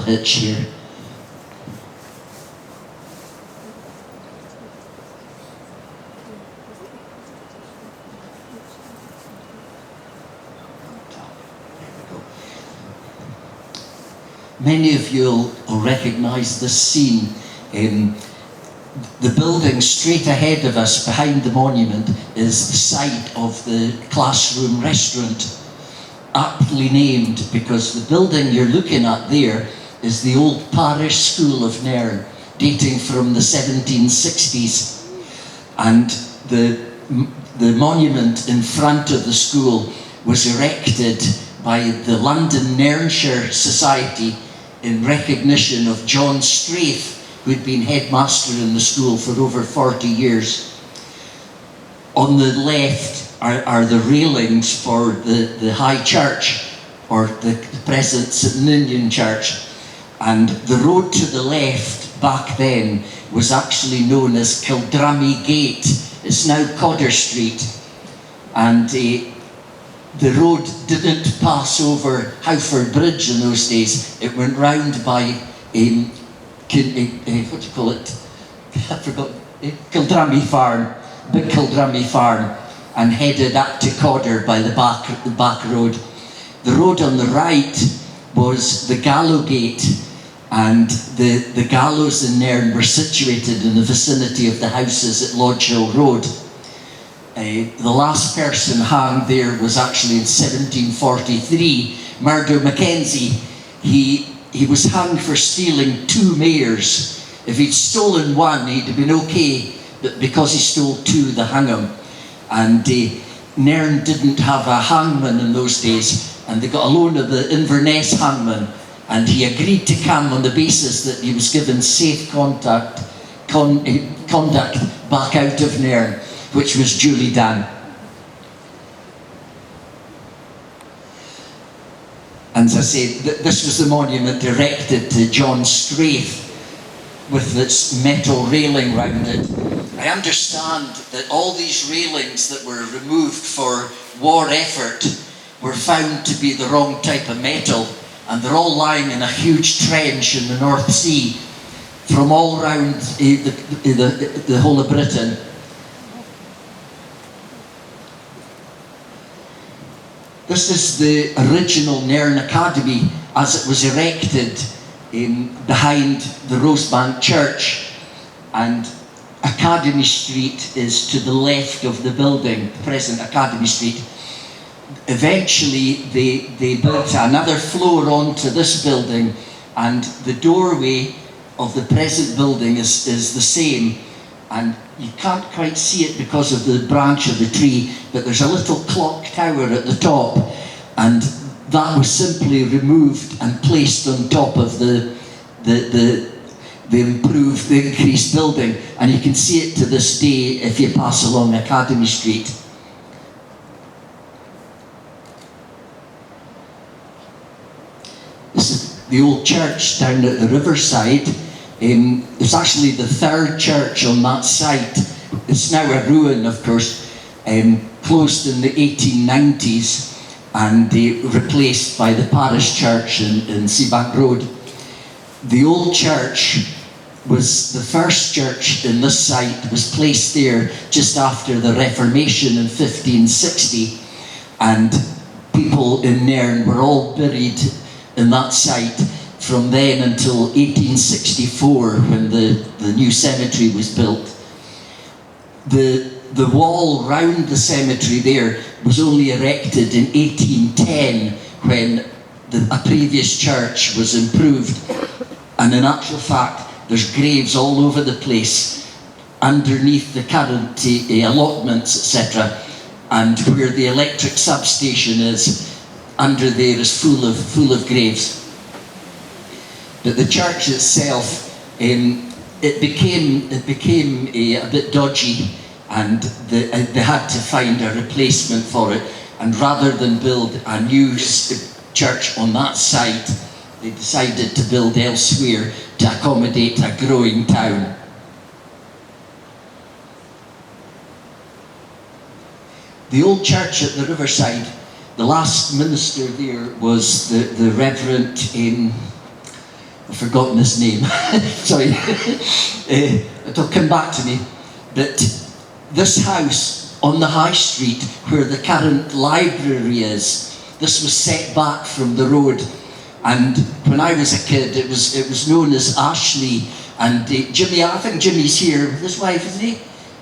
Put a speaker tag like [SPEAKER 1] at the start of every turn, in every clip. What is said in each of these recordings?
[SPEAKER 1] hitch here. Many of you will recognise this scene. The building straight ahead of us, behind the monument, is the site of the classroom restaurant, aptly named because the building you're looking at there is the old parish school of Nairn, dating from the 1760s. And the monument in front of the school was erected by the London Nairnshire Society in recognition of John Straith, who'd been headmaster in the school for over 40 years. On the left are the railings for the High Church, or the present St Ninian Church. And the road to the left back then was actually known as Kildrammy Gate. It's now Codder Street. And the road didn't pass over Howford Bridge in those days. It went round by what do you call it? I forgot. Kildrammy Farm, Big Kildrammy Farm, and headed up to Codder by the back road. The road on the right was the Gallowgate, and the gallows in Nairn were situated in the vicinity of the houses at Lodge Hill Road. The last person hanged there was actually in 1743, Murdo Mackenzie. He was hanged for stealing 2 mares. If he'd stolen one, he'd have been okay, but because he stole 2, they hung him. And Nairn didn't have a hangman in those days, and they got a loan of the Inverness hangman, and he agreed to come on the basis that he was given safe conduct back out of Nairn, which was duly done. And as I say, this was the monument erected to John Straith with its metal railing round it. I understand that all these railings that were removed for war effort were found to be the wrong type of metal, and they're all lying in a huge trench in the North Sea from all around the whole of Britain. This is the original Nairn Academy as it was erected behind the Rosebank Church, and Academy Street is to the left of the building, present Academy Street. Eventually they built another floor onto this building, and the doorway of the present building is the same, and you can't quite see it because of the branch of the tree, but there's a little clock tower at the top, and that was simply removed and placed on top of the increased building, and you can see it to this day if you pass along Academy Street. This is the old church down at the riverside. It's actually the 3rd church on that site. It's now a ruin, of course, closed in the 1890s and replaced by the parish church in Seabank Road. The old church was the first church in this site, was placed there just after the Reformation in 1560, and people in Nairn were all buried in that site from then until 1864, when the new cemetery was built. The wall round the cemetery there was only erected in 1810, when a previous church was improved. And in actual fact, there's graves all over the place, underneath the current allotments, etc. And where the electric substation is, under there is full of graves. But the church itself, it became a bit dodgy, and they had to find a replacement for it. And rather than build a new church on that site, they decided to build elsewhere to accommodate a growing town. The old church at the riverside, the last minister there was the Reverend I've forgotten his name, sorry, it'll come back to me, but this house on the high street where the current library is, this was set back from the road, and when I was a kid it was known as Ashley, and Jimmy, I think Jimmy's here with his wife, isn't he?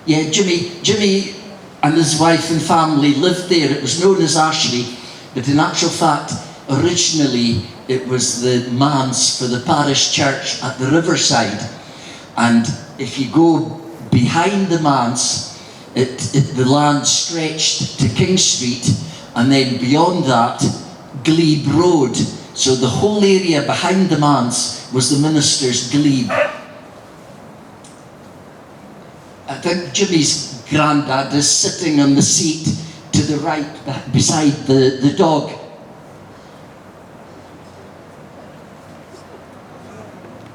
[SPEAKER 1] Yeah, Jimmy and his wife and family lived there. It was known as Ashley, but in actual fact, originally it was the manse for the parish church at the riverside. And if you go behind the manse, the land stretched to King Street, and then beyond that, Glebe Road. So the whole area behind the manse was the minister's glebe. I think Jimmy's granddad is sitting on the seat to the right beside the dog.